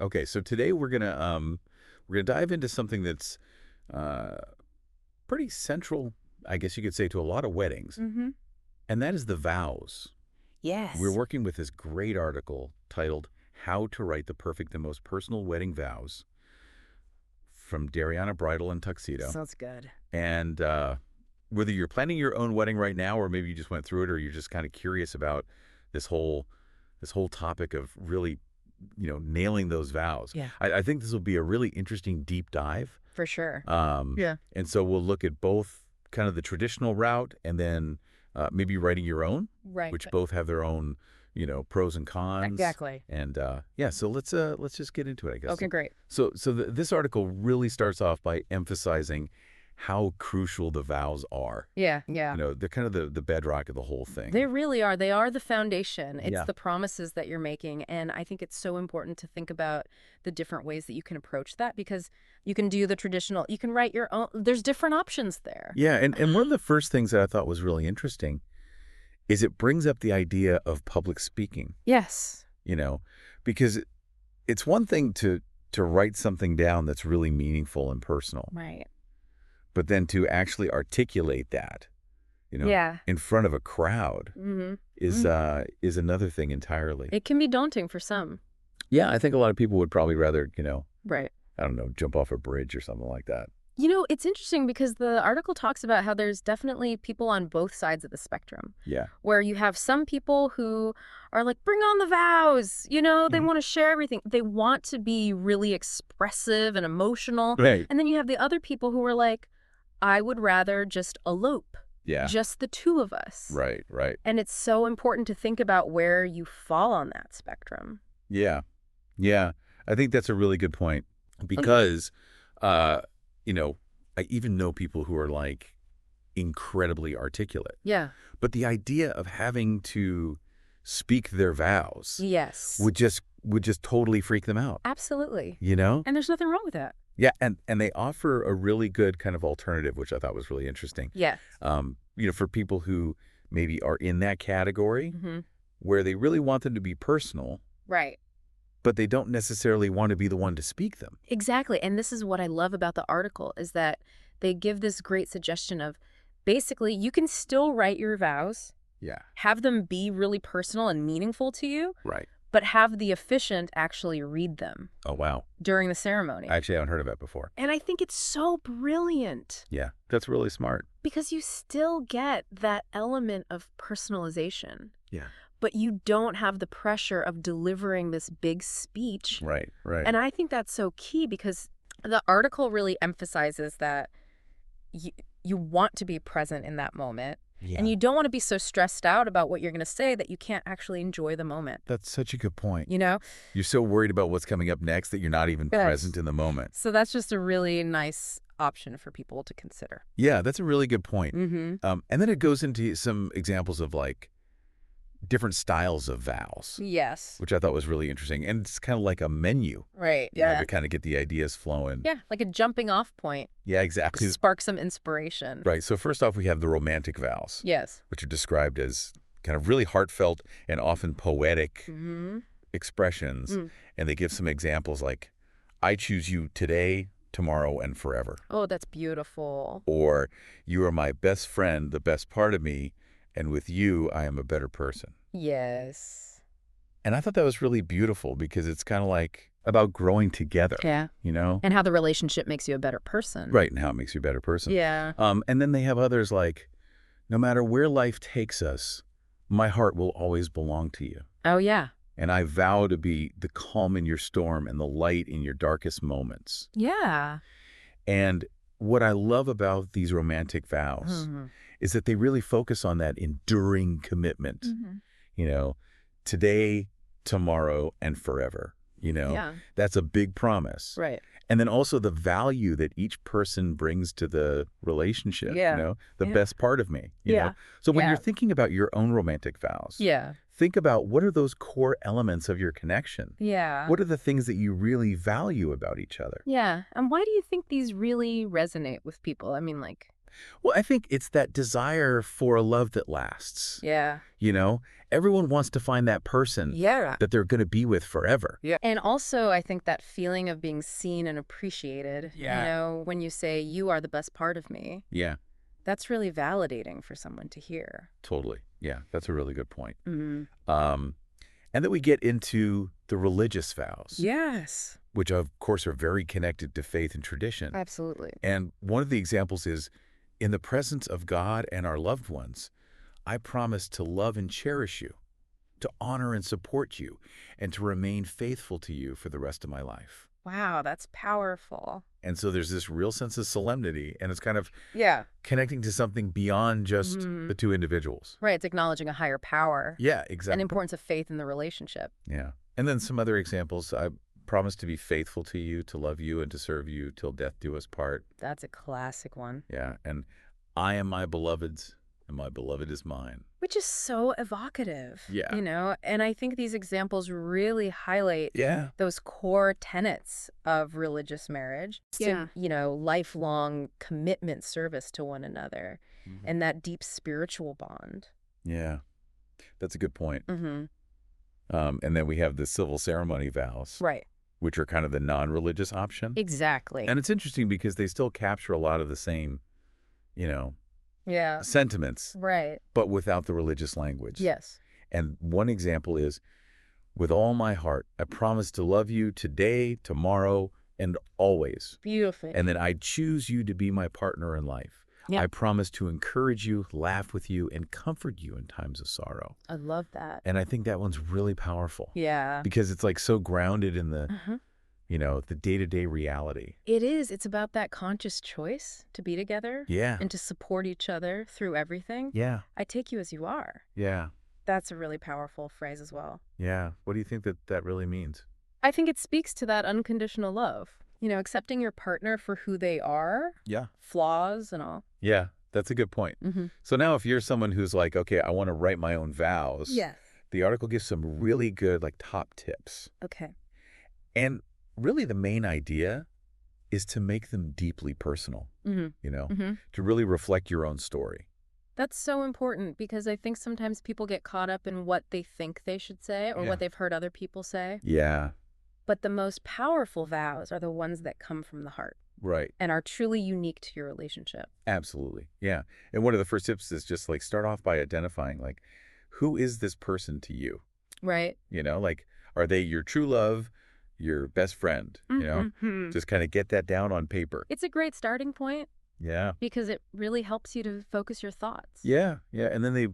Okay, so today we're gonna dive into something that's uh, pretty central, I guess you could say, to a lot of weddings, Mm-hmm. and that is the vows. We're Yes. working with this great article titled "How to Write the Perfect and Most Personal Wedding Vows" from Darianna Bridal and Tuxedo. Sounds good. And whether you're planning your own wedding right now, or maybe you just went through it, or you're just kind of curious about this whole topic of really, nailing those vows, Yeah. I think this will be a really interesting deep dive. For sure. Um, Yeah. and so we'll look at both kind of the traditional route and then maybe writing your own, Right. which both have their own, pros and cons. Exactly. And yeah, so let's just get into it, I guess. Okay, great. So this article really starts off by emphasizing how crucial the vows are. Yeah, yeah. They're kind of the bedrock of the whole thing. They really are. They are the foundation. It's Yeah. the promises that you're making. And I think it's so important to think about the different ways that you can approach that, because you can do the traditional, you can write your own, there's different options there. Yeah, and one of the first things that I thought was really interesting is it brings up the idea of public speaking, Yes. because it's one thing to write something down that's really meaningful and personal, Right. but then to actually articulate that, Yeah. in front of a crowd Mm-hmm. is another thing entirely. It can be daunting for some. Yeah, I think a lot of people would probably rather, Right. I don't know, jump off a bridge or something like that. It's interesting because the article talks about how there's definitely people on both sides of the spectrum, Yeah. where you have some people who are like, bring on the vows. They Mhm. want to share everything. They want to be really expressive and emotional. Right. And then you have the other people who are like, I would rather just elope, Yeah. just the two of us. Right, right. And it's so important to think about where you fall on that spectrum. Yeah. Yeah. I think that's a really good point because, I even know people who are like incredibly articulate, Yeah. but the idea of having to speak their vows Yes. would just totally freak them out, Absolutely. you know? And there's nothing wrong with that. Yeah. And they offer a really good kind of alternative, which I thought was really interesting. Yes. For people who maybe are in that category Mm-hmm. where they really want them to be personal, Right. but they don't necessarily want to be the one to speak them. Exactly. And this is what I love about the article, is that they give this great suggestion of basically you can still write your vows, Yeah. have them be really personal and meaningful to you, Right. but have the officiant actually read them Oh, wow. during the ceremony. I actually haven't heard of that before. And I think it's so brilliant Yeah. That's really smart. because you still get that element of personalization, Yeah. but you don't have the pressure of delivering this big speech. Right. Right. And I think that's so key because the article really emphasizes that you want to be present in that moment. Yeah. And you don't want to be so stressed out about what you're going to say that you can't actually enjoy the moment. That's such a good point. You're so worried about what's coming up next that you're not even Yes. present in the moment. So that's just a really nice option for people to consider. Yeah, that's a really good point. Mm-hmm. And then it goes into some examples of like different styles of vows, Yes. which I thought was really interesting. And it's kind of like a menu, Right. to kind of get the ideas flowing. Yeah, like a jumping off point. Yeah, exactly. Spark some inspiration. Right. So first off, we have the romantic vows, Yes. which are described as kind of really heartfelt and often poetic Mm-hmm. expressions. Mm. And they give some examples like, I choose you today, tomorrow, and forever. Oh, that's beautiful. Or, you are my best friend, the best part of me, and with you, I am a better person. Yes. And I thought that was really beautiful because it's kind of like about growing together, Yeah. And how the relationship makes you a better person. Right, and how it makes you a better person. Yeah. And then they have others like, no matter where life takes us, my heart will always belong to you. Oh, yeah. And I vow to be the calm in your storm and the light in your darkest moments. Yeah. And what I love about these romantic vows Mm-hmm. is that they really focus on that enduring commitment. Mm-hmm. Today, tomorrow, and forever. Yeah. That's a big promise. Right. And then also the value that each person brings to the relationship, Yeah. the Yeah. best part of me. Yeah. So when Yeah. you're thinking about your own romantic vows, Yeah. think about what are those core elements of your connection? Yeah. What are the things that you really value about each other? Yeah. And why do you think these really resonate with people? I mean, like, Well, I think it's that desire for a love that lasts, yeah. everyone wants to find that person Yeah. that they're going to be with forever. Yeah. And also, I think that feeling of being seen and appreciated, when you say, you are the best part of me, Yeah, that's really validating for someone to hear. totally. Yeah, that's a really good point. Mm-hmm. And then we get into the religious vows. Yes. Which of course are very connected to faith and tradition. Absolutely. And one of the examples is, in the presence of God and our loved ones, I promise to love and cherish you, to honor and support you, and to remain faithful to you for the rest of my life. Wow, that's powerful. And so there's this real sense of solemnity, and it's kind of connecting to something beyond just the two individuals. Right, it's acknowledging a higher power. Yeah, exactly. And importance of faith in the relationship. Yeah. And then some other examples. I promise to be faithful to you, to love you, and to serve you till death do us part. That's a classic one. Yeah. And I am my beloved's, and my beloved is mine. Which is so evocative. Yeah. And I think these examples really highlight those core tenets of religious marriage. Yeah. Lifelong commitment, service to one another, and that deep spiritual bond. Yeah. That's a good point. Mm-hmm. And then we have the civil ceremony vows. Right. Which are kind of the non-religious option. Exactly. And it's interesting because they still capture a lot of the same, sentiments. Right. But without the religious language. Yes. And one example is, with all my heart, I promise to love you today, tomorrow, and always. Beautiful. And then I choose you to be my partner in life. Yeah. I promise to encourage you, laugh with you, and comfort you in times of sorrow. I love that. And I think that one's really powerful. Yeah. Because it's like so grounded in the, the day-to-day reality. It is. It's about that conscious choice to be together. Yeah. And to support each other through everything. Yeah. I take you as you are. Yeah. That's a really powerful phrase as well. Yeah. What do you think that really means? I think it speaks to that unconditional love. Accepting your partner for who they are. Yeah. Flaws and all. Yeah, that's a good point. So now if you're someone who's like, okay, I want to write my own vows. Yes. The article gives some really good top tips. Okay. And really the main idea is to make them deeply personal, to really reflect your own story. That's so important because I think sometimes people get caught up in what they think they should say or what they've heard other people say. Yeah. But the most powerful vows are the ones that come from the heart. Right. And are truly unique to your relationship. Absolutely. Yeah. And one of the first tips is just start off by identifying who is this person to you? Right. Are they your true love, your best friend? Just kind of get that down on paper. It's a great starting point. Yeah. Because it really helps you to focus your thoughts. Yeah. Yeah. And then they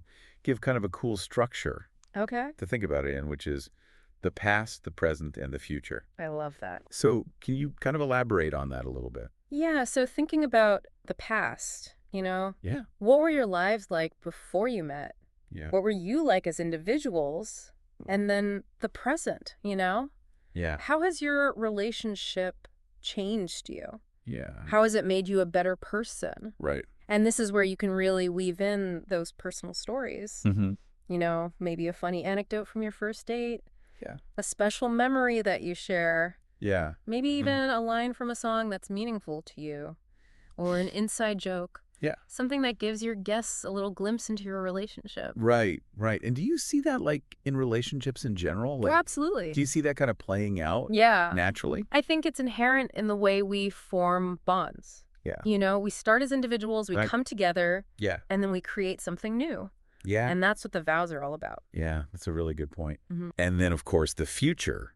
give kind of a cool structure to think about it in, which is the past, the present, and the future. I love that. So can you kind of elaborate on that a little bit? Yeah. So thinking about the past, Yeah. what were your lives like before you met? Yeah. What were you like as individuals? And then the present, Yeah. How has your relationship changed you? Yeah. How has it made you a better person? Right. And this is where you can really weave in those personal stories. Maybe a funny anecdote from your first date. Yeah. A special memory that you share. Yeah. Maybe even a line from a song that's meaningful to you. Or an inside joke. Yeah. Something that gives your guests a little glimpse into your relationship. Right. Right. And do you see that in relationships in general? Absolutely. Do you see that kind of playing out naturally? I think it's inherent in the way we form bonds. Yeah. We start as individuals, we come together. Yeah. And then we create something new. Yeah. And that's what the vows are all about. Yeah, that's a really good point. And then, of course, the future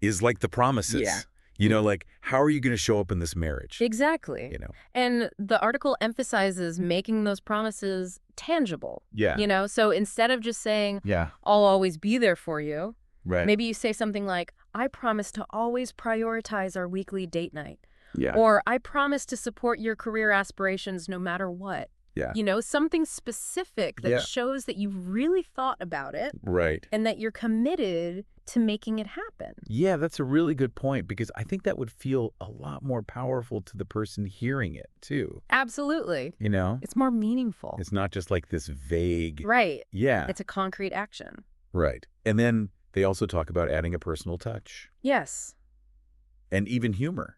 is the promises. Yeah. How are you going to show up in this marriage? Exactly. And the article emphasizes making those promises tangible. Yeah. So instead of just saying, yeah, I'll always be there for you. Right. Maybe you say something like, I promise to always prioritize our weekly date night. Yeah. Or I promise to support your career aspirations no matter what. Yeah. Something specific that shows that you've really thought about it. Right. And that you're committed to making it happen. Yeah, that's a really good point because I think that would feel a lot more powerful to the person hearing it too. Absolutely. It's more meaningful. It's not just this vague. Right. Yeah. It's a concrete action. Right. And then they also talk about adding a personal touch. Yes. And even humor,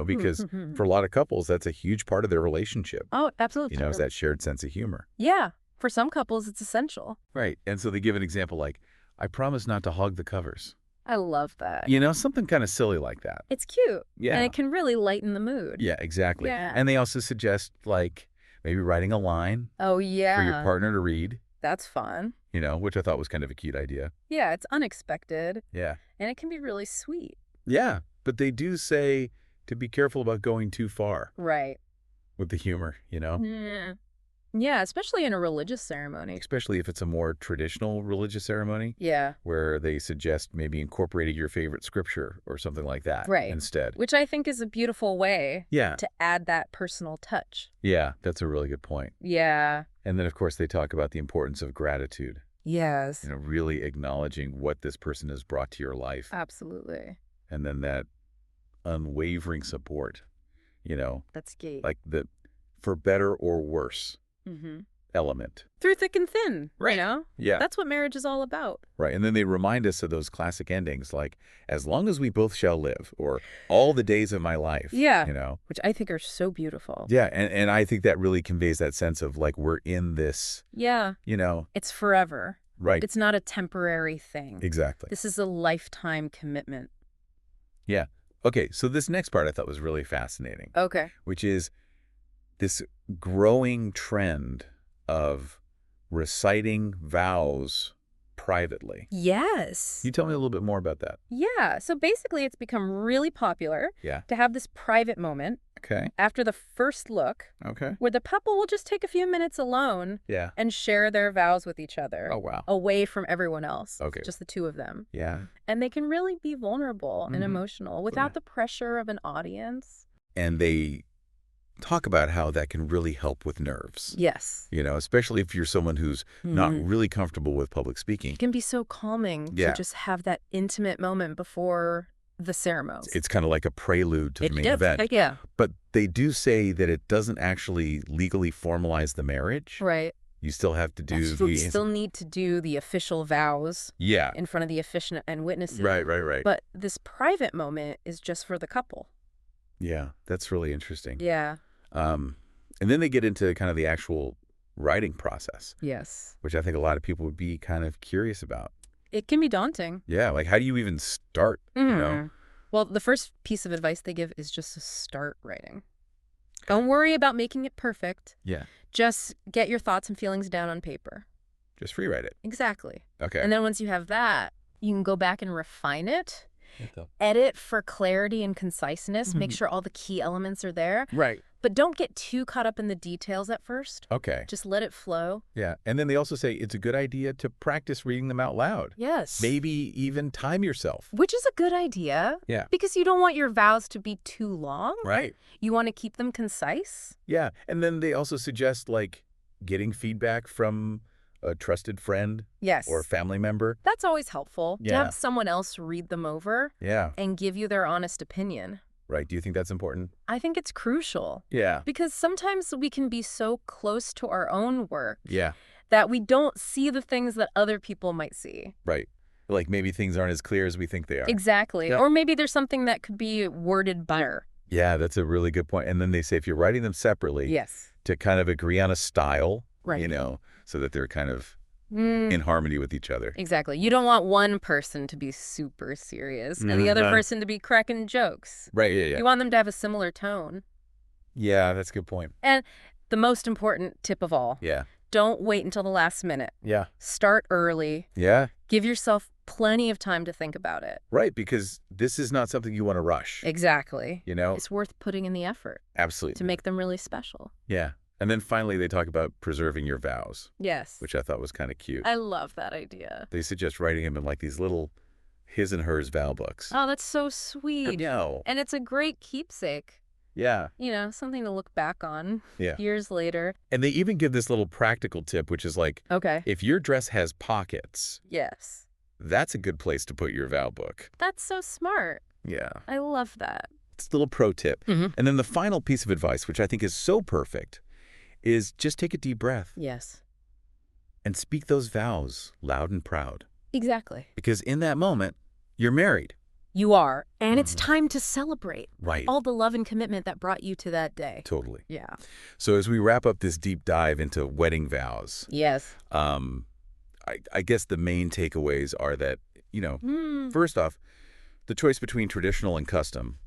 because for a lot of couples, that's a huge part of their relationship. Oh, absolutely. Is that shared sense of humor. Yeah. For some couples, it's essential. Right. And so they give an example like, I promise not to hog the covers. I love that. You know, something kind of silly like that. It's cute. Yeah. And it can really lighten the mood. Yeah, exactly. Yeah. And they also suggest, like, maybe writing a line Oh, for your yeah. partner to read, That's fun. you know, which I thought was kind of a cute idea. Yeah, it's unexpected. Yeah. And it can be really sweet. Yeah. But they do say to be careful about going too far Right. with the humor, you know? Yeah. Yeah, especially in a religious ceremony. Especially if it's a more traditional religious ceremony Yeah. where they suggest maybe incorporating your favorite scripture or something like that Right. instead. Which I think is a beautiful way Yeah. to add that personal touch. Yeah, that's a really good point. Yeah. And then, of course, they talk about the importance of gratitude, Yes. you know, really acknowledging what this person has brought to your life. Absolutely. And then that unwavering support, you know, That's key. like the for better or worse Mm-hmm. element. Through thick and thin, Right. you know? Yeah. That's what marriage is all about. Right. And then they remind us of those classic endings like, as long as we both shall live, or all the days of my life. Yeah. You know? Which I think are so beautiful. Yeah. And I think that really conveys that sense of like, we're in this, Yeah. you know? It's forever. Right. It's not a temporary thing. Exactly. This is a lifetime commitment. Yeah. Okay. So this next part I thought was really fascinating, Okay. which is this growing trend of reciting vows privately. Yes. Can you tell me a little bit more about that? Yeah. So basically, it's become really popular Yeah. to have this private moment Okay. after the first look Okay. where the couple will just take a few minutes alone Yeah. and share their vows with each other. Oh, wow. Away from everyone else. Okay. Just the two of them. Yeah. And they can really be vulnerable and Mhm. emotional without the pressure of an audience. And they talk about how that can really help with nerves. Yes. You know, especially if you're someone who's not Mhm. really comfortable with public speaking. It can be so calming Yeah. to just have that intimate moment before the ceremony. It's kind of like a prelude to the main event. Yeah. But they do say that it doesn't actually legally formalize the marriage. Right. You still have to do You still need to do the official vows Yeah. in front of the officiant and witnesses. Right. But this private moment is just for the couple. Yeah, that's really interesting. Yeah. And then they get into kind of the actual writing process, Yes. which I think a lot of people would be kind of curious about. It can be daunting. Yeah, like how do you even start, you know? Well, the first piece of advice they give is just to start writing. Don't worry about making it perfect. Yeah, Just get your thoughts and feelings down on paper. just free write it. Exactly. Okay. And then once you have that, you can go back and refine it, edit for clarity and conciseness, make sure all the key elements are there. Right. But don't get too caught up in the details at first. Okay. Just let it flow. Yeah. And then they also say it's a good idea to practice reading them out loud. Yes. Maybe even time yourself. Which is a good idea. Yeah. Because you don't want your vows to be too long. Right. You want to keep them concise. Yeah. And then they also suggest like getting feedback from a trusted friend Yes. or family member. That's always helpful to Yeah. have someone else read them over Yeah. and give you their honest opinion. Right. Do you think that's important? I think it's crucial Yeah. because sometimes we can be so close to our own work Yeah. that we don't see the things that other people might see. Right. Like maybe things aren't as clear as we think they are. Exactly. Yeah. Or maybe there's something that could be worded better. Yeah, that's a really good point. And then they say if you're writing them separately, Yes. to kind of agree on a style, Right. you know, so that they're kind of in harmony with each other. Exactly. You don't want one person to be super serious and the other person to be cracking jokes. Right, yeah. You want them to have a similar tone. Yeah, that's a good point. And the most important tip of all, Yeah. don't wait until the last minute. Yeah. Start early. Yeah. Give yourself plenty of time to think about it. Right, because this is not something you want to rush. Exactly. You know? It's worth putting in the effort Absolutely. to make them really special. Yeah. And then finally they talk about preserving your vows, Yes. which I thought was kind of cute. I love that idea. They suggest writing them in like these little his and hers vow books. Oh, that's so sweet. No. And it's a great keepsake. Yeah. You know, something to look back on Yeah. years later. And they even give this little practical tip, which is like, Okay. if your dress has pockets, Yes. that's a good place to put your vow book. That's so smart. Yeah. I love that. It's a little pro tip. Mhm. And then the final piece of advice, which I think is so perfect, is just take a deep breath Yes. and speak those vows loud and proud. Exactly. Because in that moment, you're married. You are. And it's Mhm. time to celebrate Right. all the love and commitment that brought you to that day. Totally. Yeah. So as we wrap up this deep dive into wedding vows, Yes. um, I guess the main takeaways are that, first off, the choice between traditional and custom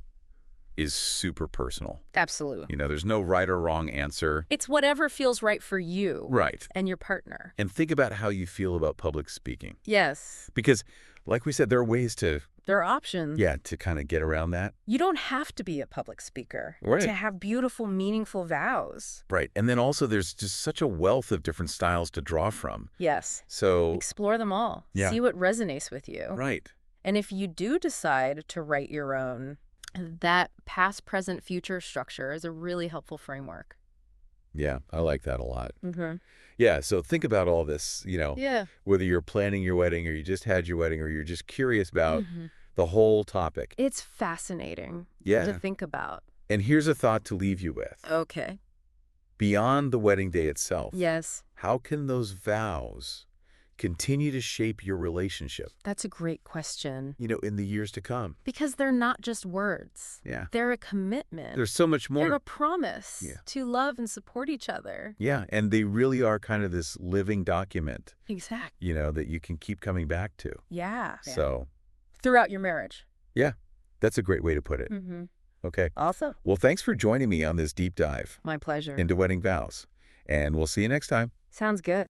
is super personal. Absolutely. There's no right or wrong answer. It's whatever feels right for you Right. and your partner. And think about how you feel about public speaking. Yes. Because, like we said, there are ways to, There are options. to kind of get around that. You don't have to be a public speaker Right. to have beautiful, meaningful vows. Right. And then also there's just such a wealth of different styles to draw from. Yes. So, Explore them all. Yeah. See what resonates with you. right. And if you do decide to write your own, that past, present, future structure is a really helpful framework. Yeah, I like that a lot. Mm-hmm. Yeah, so think about all this, Yeah. whether you're planning your wedding or you just had your wedding or you're just curious about Mm-hmm. the whole topic. It's fascinating Yeah. to think about. And here's a thought to leave you with. Okay. Beyond the wedding day itself, Yes. how can those vows continue to shape your relationship, That's a great question. in the years to come? Because they're not just words. Yeah. They're a commitment. There's so much They're more. a promise Yeah. to love and support each other. Yeah, and they really are kind of this living document, Exactly. that you can keep coming back to. Yeah. So, Throughout your marriage. yeah, that's a great way to put it. Mm-hmm. Okay. Awesome. Well, thanks for joining me on this deep dive My pleasure. into wedding vows, and we'll see you next time. Sounds good.